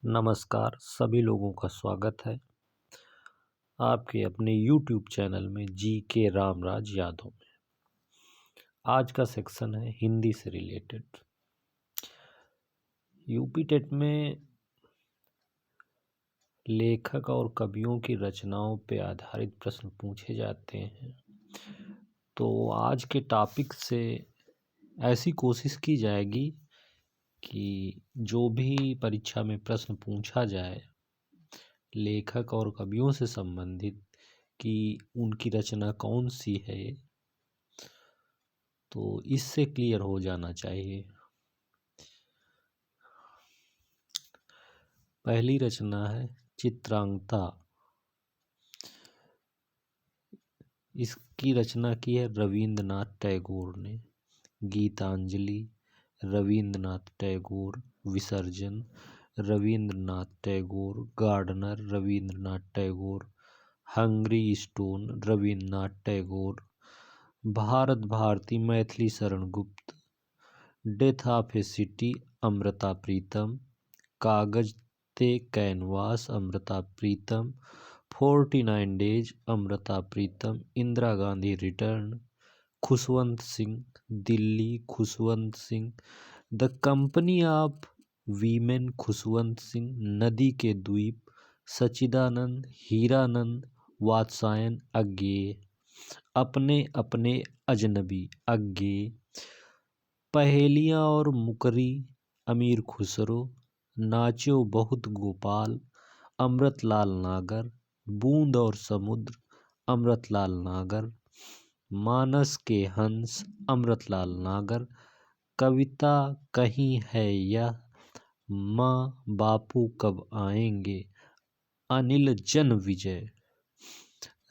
नमस्कार, सभी लोगों का स्वागत है आपके अपने YouTube चैनल में जी के रामराज यादव में। आज का सेक्शन है हिंदी से रिलेटेड। यूपी टेट में लेखक और कवियों की रचनाओं पर आधारित प्रश्न पूछे जाते हैं। तो आज के टॉपिक से ऐसी कोशिश की जाएगी कि जो भी परीक्षा में प्रश्न पूछा जाए लेखक और कवियों से संबंधित कि उनकी रचना कौन सी है, तो इससे क्लियर हो जाना चाहिए। पहली रचना है चित्रांगदा। इसकी रचना की है रविंद्रनाथ टैगोर ने। Geetanjali Rabindranath Tagore, Visarjan Rabindranath Tagore, gardener Rabindranath Tagore, hungry stone Rabindranath Tagore, Bharat Bharati Maithili Sharan Gupt, death of a city Amrita Pritam, Kagaz te canvas Amrita Pritam, 49 days Amrita Pritam, Indira Gandhi return Khushwant Singh, Delhi Khushwant Singh, the company of women Khushwant Singh, Nadi ke द्वीप सच्चिदानंद, हीरानंद वात्सायन अज्ञेय, अपने अपने अजनबी अज्ञेय, पहेलियाँ और मुकरी अमीर खुसरो, नाचो बहुत गोपाल अमृतलाल नागर, बूंद और समुद्र अमृतलाल नागर, मानस के हंस अमृतलाल नागर, कविता कहीं है यह, माँ बापू कब आएंगे अनिल जन विजय,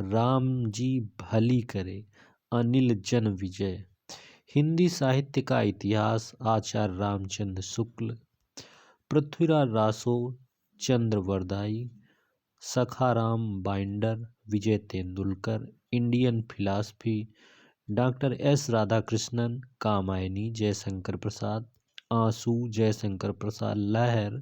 राम जी भली करे अनिल जन विजय, Hindi Sahitya ka Itihas Acharya Ramchandra Shukla, Prithviraj Raso Chandbardai, Sakharam binder Vijay Tendulkar, Indian philosophy doctor S Radhakrishnan, Kamayani Jaishankar Prasad, Aansu Jaishankar Prasad, Lahar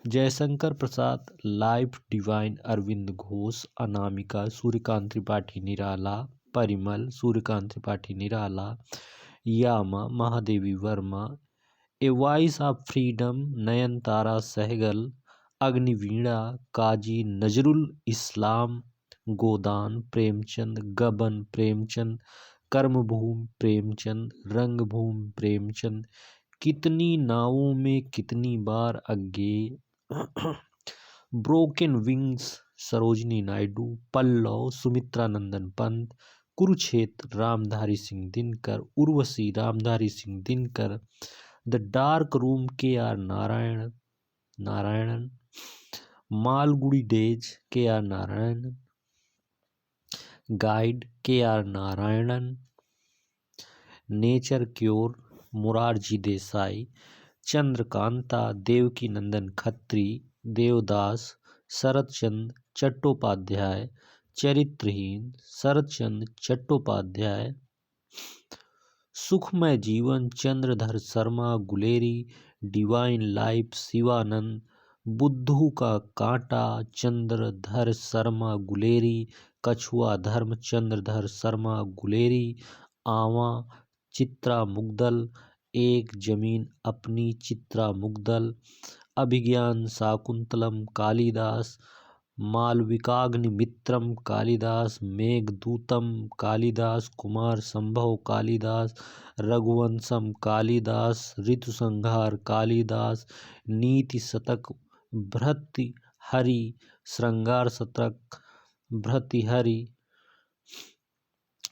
Jaishankar Prasad, life divine Aurobindo Ghosh, Anamika Suryakant Tripathi Nirala, Parimal Suryakant Tripathi Nirala, Yama Mahadevi Verma, a voice of freedom Nayantara Sahgal, Agniveena Kazi Nazrul Islam, Godan Premchand, Gaban Premchand, कर्मभूमि प्रेमचंद, रंगभूमि प्रेमचंद, कितनी Naavon Mein Kitni Baar Agyeya, broken wings Sarojini Naidu, Pallav Sumitra Nandan Pant, Kurukshetra Ramdhari Singh Dinkar, Urvashi Ramdhari Singh Dinkar, the dark room K R Narayanan, Malgudi days K R Narayanan, guide K R Narayanan, nature cure Morarji Desai, Chandrakanta Devaki Nandan Khatri, Devdas Sharatchand Chattopadhyay, Charitraheen Sharatchand Chattopadhyay, Sukhmay Jeevan Chandradhar Sharma Guleri, divine life Shivanand, Buddhu ka कांटा चंद्रधर शर्मा गुलेरी, कछुआ धर्म चंद्रधर शर्मा गुलेरी, आवा चित्रा मुग्दल, एक जमीन अपनी चित्रा मुग्दल, अभिज्ञान शाकुंतलम कालिदास, मालविकाग्निमित्रम कालिदास, मेघदूतम कालिदास, कुमार संभव कालिदास, रघुवंशम कालिदास, ऋतुसंहार कालिदास, नीति शतक भर्तृहरि, श्रृंगार शतक भर्तृहरि,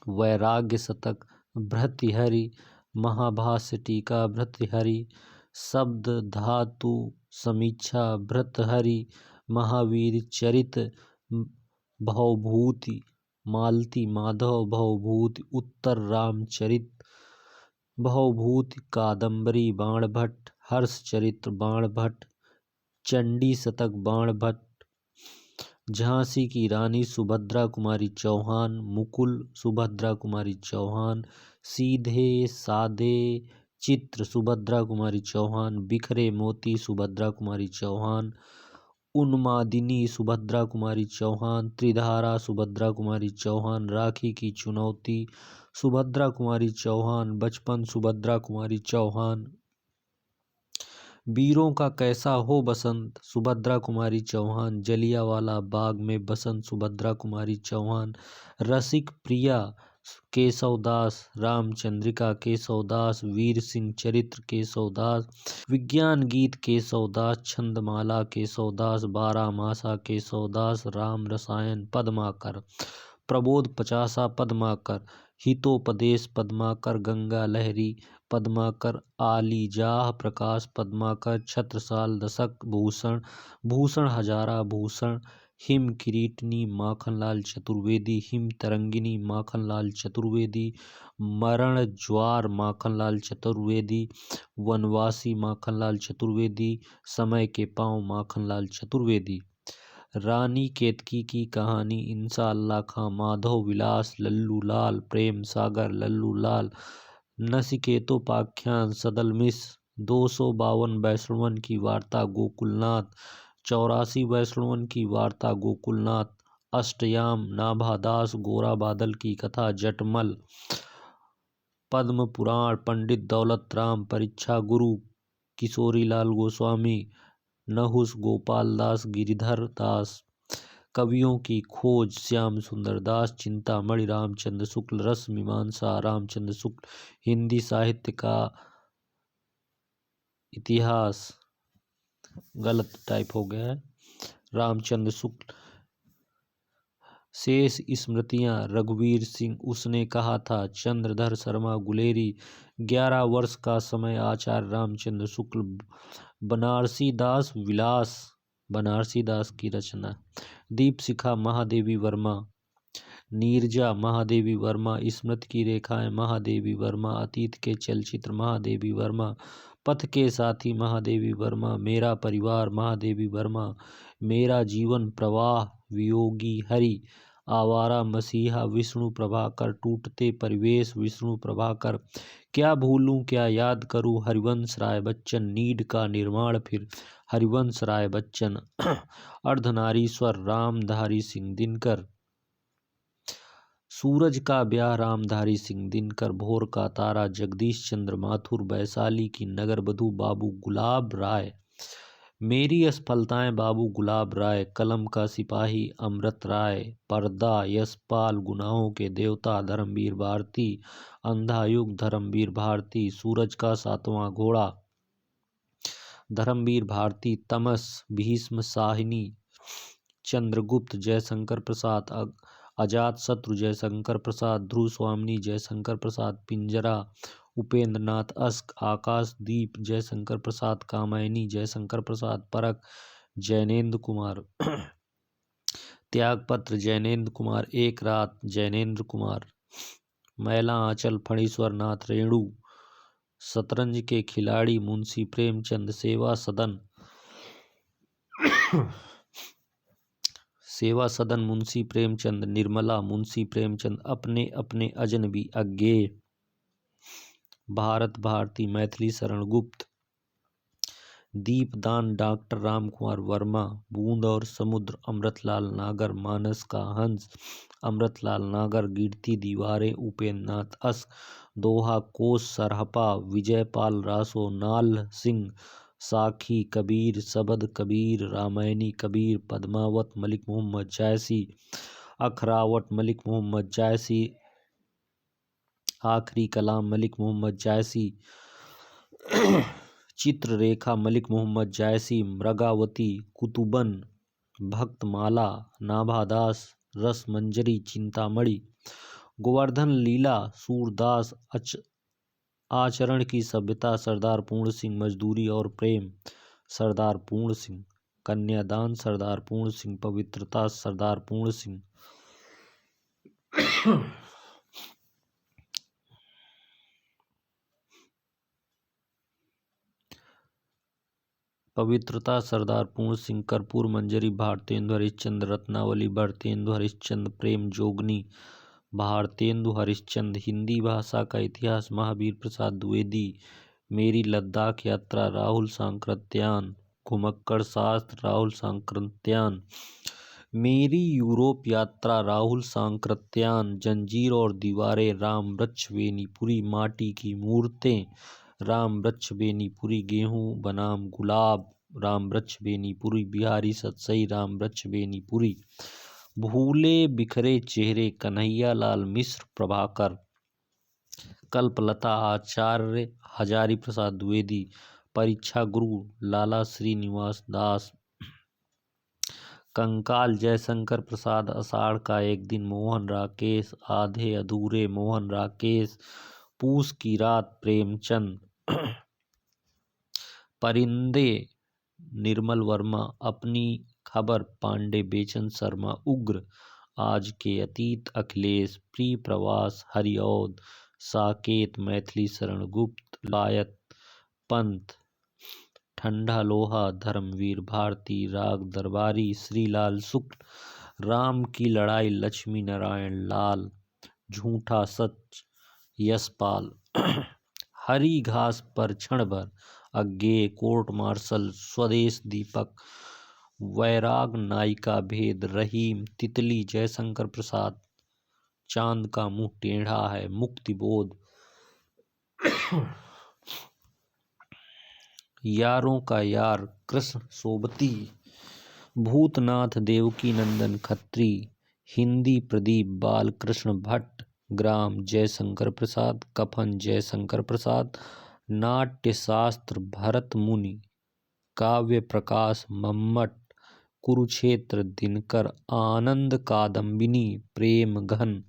वैराग्य शतक भर्तृहरि, महाभाष्य टीका भर्तृहरि, शब्द धातु समीक्षा भर्तृहरि, महावीर चरित भवभूति, मालती माधव भवभूति, उत्तर रामचरित भवभूति, कादंबरी बाणभट्ट, हर्षचरित्र बाणभट्ट, चंडी शतक बाणभट्ट, झांसी की रानी सुभद्रा कुमारी चौहान, मुकुल सुभद्रा कुमारी चौहान, सीधे सादे चित्र सुभद्रा कुमारी चौहान, बिखरे मोती सुभद्रा कुमारी चौहान, उन्मादिनी सुभद्रा कुमारी चौहान, त्रिधारा सुभद्रा कुमारी चौहान, राखी की चुनौती सुभद्रा कुमारी चौहान, बचपन सुभद्रा कुमारी चौहान, वीरों का कैसा हो बसंत सुभद्रा कुमारी चौहान, जलियांवाला बाग में बसंत सुभद्रा कुमारी चौहान, रसिक प्रिया केशवदास, रामचंद्रिका केशवदास, वीर सिंह चरित्र केशवदास, विज्ञान गीत केशवदास, छंदमाला केशवदास, बारामासा केशवदास, राम रसायन पद्माकर, प्रबोध पचासा पद्माकर, हितोपदेश पद्माकर, गंगा लहरी पद्माकर, आलीजाह प्रकाश पद्माकर, छत्रसाल दशक भूषण, भूषण हजारा भूषण, हिम किरीटनी माखनलाल चतुर्वेदी, हिम तरंगिनी माखनलाल चतुर्वेदी, मरण ज्वार माखनलाल चतुर्वेदी, वनवासी माखनलाल चतुर्वेदी, समय के पांव माखनलाल चतुर्वेदी, रानी केतकी की कहानी इंशाअल्लाह खां, माधव विलास लल्लू लाल, प्रेम सागर लल्लू लाल, नचिकेतोपाख्यान सदल मिश्र, 252 वैष्णवन की वार्ता गोकुलनाथ, 84 वैष्णवन की वार्ता गोकुलनाथ, अष्टयाम नाभादास, गोरा बादल की कथा जटमल, पद्म पुराण पंडित दौलत राम, परीक्षा गुरु किशोरीलाल गोस्वामी, नहुस गोपाल दास, गिरिधर दास, कवियों की खोज श्याम सुंदर दास, चिंतामणि रामचंद्र शुक्ल, रस मीमांसा रामचंद्र शुक्ल, हिंदी साहित्य का इतिहास गलत टाइप हो गया है, रामचंद्र शुक्ल, शेष स्मृतियां रघुवीर सिंह, उसने कहा था, चंद्रधर शर्मा गुलेरी, 11 वर्ष का समय आचार्य रामचंद्र शुक्ल, बनारसी दास विलास, बनारसी दास की रचना, दीपशिखा महादेवी वर्मा, नीरजा महादेवी वर्मा, स्मृति की रेखाएं महादेवी वर्मा, अतीत के चलचित्र महादेवी वर्मा, पथ के साथी महादेवी वर्मा, मेरा परिवार महादेवी वर्मा, मेरा जीवन प्रवाह वियोगी हरि, आवारा मसीहा विष्णु प्रभाकर, टूटते परिवेश विष्णु प्रभाकर, क्या भूलूं क्या याद करूं हरिवंश राय बच्चन, नीड का निर्माण फिर हरिवंश राय बच्चन, अर्धनारीश्वर रामधारी सिंह दिनकर, सूरज का ब्याह रामधारी सिंह दिनकर, भोर का तारा जगदीश चंद्र माथुर, वैशाली की नगर बधू बाबू गुलाब राय, मेरी असफलताएं बाबू गुलाब राय, कलम का सिपाही अमृत राय, पर्दा यशपाल, गुनाहों के देवता धर्मवीर भारती, अंधा युग धर्मवीर भारती, सूरज का सातवां घोड़ा धर्मवीर भारती, तमस भीष्म साहिनी, चंद्रगुप्त जयशंकर प्रसाद, अजात शत्रु जयशंकर प्रसाद, ध्रुव स्वामिनी जयशंकर प्रसाद, पिंजरा उपेंद्र नाथ अस्क, आकाशदीप जयशंकर प्रसाद, कामायनी जयशंकर प्रसाद, परख जैनेन्द्र कुमार, त्यागपत्र जैनेन्द्र कुमार, एक रात जैनेन्द्र कुमार, मैला आंचल फणीश्वर नाथ रेणु, शतरंज के खिलाड़ी मुंशी प्रेमचंद, सेवा सदन सेवा सदन मुंशी प्रेमचंद, निर्मला मुंशी प्रेमचंद, अपने अपने अजनबी अज्ञेय, भारत भारती मैथिली शरण गुप्त, दीपदान डॉक्टर रामकुमार वर्मा, बूंद और समुद्र अमृतलाल नागर, मानस का हंस अमृतलाल नागर, गिरती दीवारें उपेंद्र नाथ अस्क, दोहा कोस सरहपा विजयपाल रासो, नाल सिंह, साखी कबीर, सबद कबीर, रामायणी कबीर, पद्मावत मलिक मोहम्मद जायसी, अखरावट मलिक मोहम्मद जायसी, आखिरी कलाम मलिक मोहम्मद जायसी, चित्ररेखा मलिक मोहम्मद जायसी, मृगावती कुतुबन, भक्तमाला नाभादास, रसमंजरी चिंतामणि, गोवर्धन लीला सूरदास, आचरण की सभ्यता सरदार पूर्ण सिंह, मजदूरी और प्रेम सरदार पूर्ण सिंह, कन्यादान सरदार पूर्ण सिंह, पवित्रता सरदार पूर्ण सिंह, पवित्रता सरदार पूर्ण सिंह, कर्पूर मंजरी भारतेंदु हरिश्चंद्र, रत्नावली भारतेंदु हरिश्चंद्र, प्रेम जोगनी भारतेंदु हरिश्चंद्र, हिंदी भाषा का इतिहास महावीर प्रसाद द्विवेदी, मेरी लद्दाख यात्रा राहुल सांकृत्यान, घुमक्कड़ शास्त्र राहुल सांकृत्यान, मेरी यूरोप यात्रा राहुल सांकृत्यान, जंजीर और दीवारें राम वृक्ष बेनीपुरी, माटी की मूर्तें राम वृक्ष बेनीपुरी, गेहूं बनाम गुलाब राम वृक्ष बेनीपुरी, बिहारी सतसई राम वृक्ष बेनीपुरी, भूले बिखरे चेहरे कन्हैया लाल मिश्र प्रभाकर, कल्पलता आचार्य हजारी प्रसाद द्विवेदी, परीक्षा गुरु लाला श्रीनिवास दास, कंकाल जयशंकर प्रसाद, आषाढ़ का एक दिन मोहन राकेश, आधे अधूरे मोहन राकेश, पूस की रात प्रेमचंद, परिंदे निर्मल वर्मा, अपनी खबर पांडे बेचन शर्मा, उग्र आज के अतीत अखिलेश, प्री प्रवास हरिऔध, साकेत मैथिली शरण गुप्त, लायत पंथ, ठंडा लोहा धर्मवीर भारती, राग दरबारी श्रीलाल शुक्ल, राम की लड़ाई लक्ष्मी नारायण लाल, झूठा सच यशपाल, हरी घास पर क्षण भर अज्ञेय कोर्ट मार्शल स्वदेश दीपक, वैराग नायिका भेद रहीम, तितली जयशंकर प्रसाद, चांद का मुंह टेढ़ा है मुक्ति बोध, यारों का यार कृष्ण सोबती, भूतनाथ देवकी नंदन खत्री, हिंदी प्रदीप बाल कृष्ण भट्ट, ग्राम जयशंकर प्रसाद, कफन जयशंकर प्रसाद, नाट्य शास्त्र भरत मुनि, काव्य प्रकाश मम्मट, कुरुक्षेत्र दिनकर, आनंद कादम्बिनी, प्रेम घन,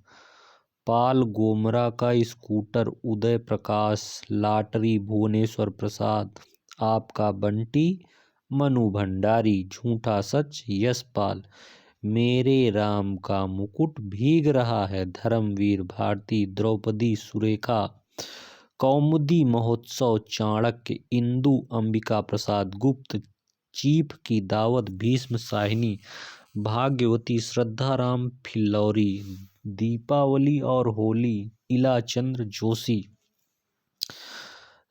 पाल गोमरा का स्कूटर उदय प्रकाश, लाटरी भुवनेश्वर प्रसाद, आपका बंटी मनु भंडारी, झूठा सच यशपाल, मेरे राम का मुकुट भीग रहा है धर्मवीर भारती, द्रौपदी सुरेखा, कौमुदी महोत्सव चाणक्य, इंदु अंबिका प्रसाद गुप्त, चीफ की दावत भीष्म साहिनी, भाग्यवती श्रद्धाराम फिल्लौरी, दीपावली और होली इलाचंद्र जोशी,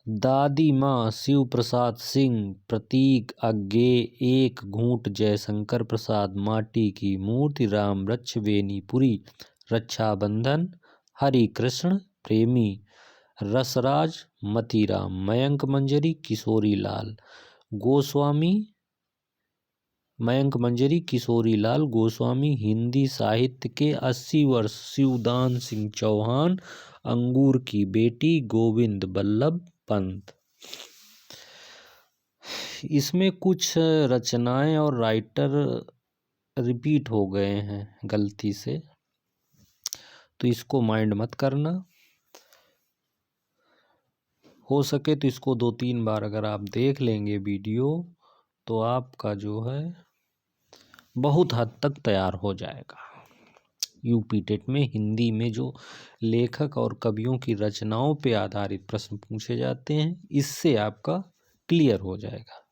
दादी माँ शिव प्रसाद सिंह, प्रतीक अज्ञे, एक घूंट जयशंकर प्रसाद, माटी की मूर्ति राम वृक्ष बेनीपुरी, रक्षाबंधन हरि कृष्ण प्रेमी, रसराज मतीराम, मयंक मंजरी किशोरी लाल गोस्वामी, मयंक मंजरी किशोरी लाल गोस्वामी, हिंदी साहित्य के 80 वर्ष शिवदान सिंह चौहान, अंगूर की बेटी गोविंद बल्लभ पंत। इसमें कुछ रचनाएं और राइटर रिपीट हो गए हैं गलती से, तो इसको माइंड मत करना। हो सके तो इसको 2-3 बार अगर आप देख लेंगे वीडियो तो आपका जो है बहुत हद तक तैयार हो जाएगा। यूपी टेट में हिंदी में जो लेखक और कवियों की रचनाओं पे आधारित प्रश्न पूछे जाते हैं, इससे आपका क्लियर हो जाएगा।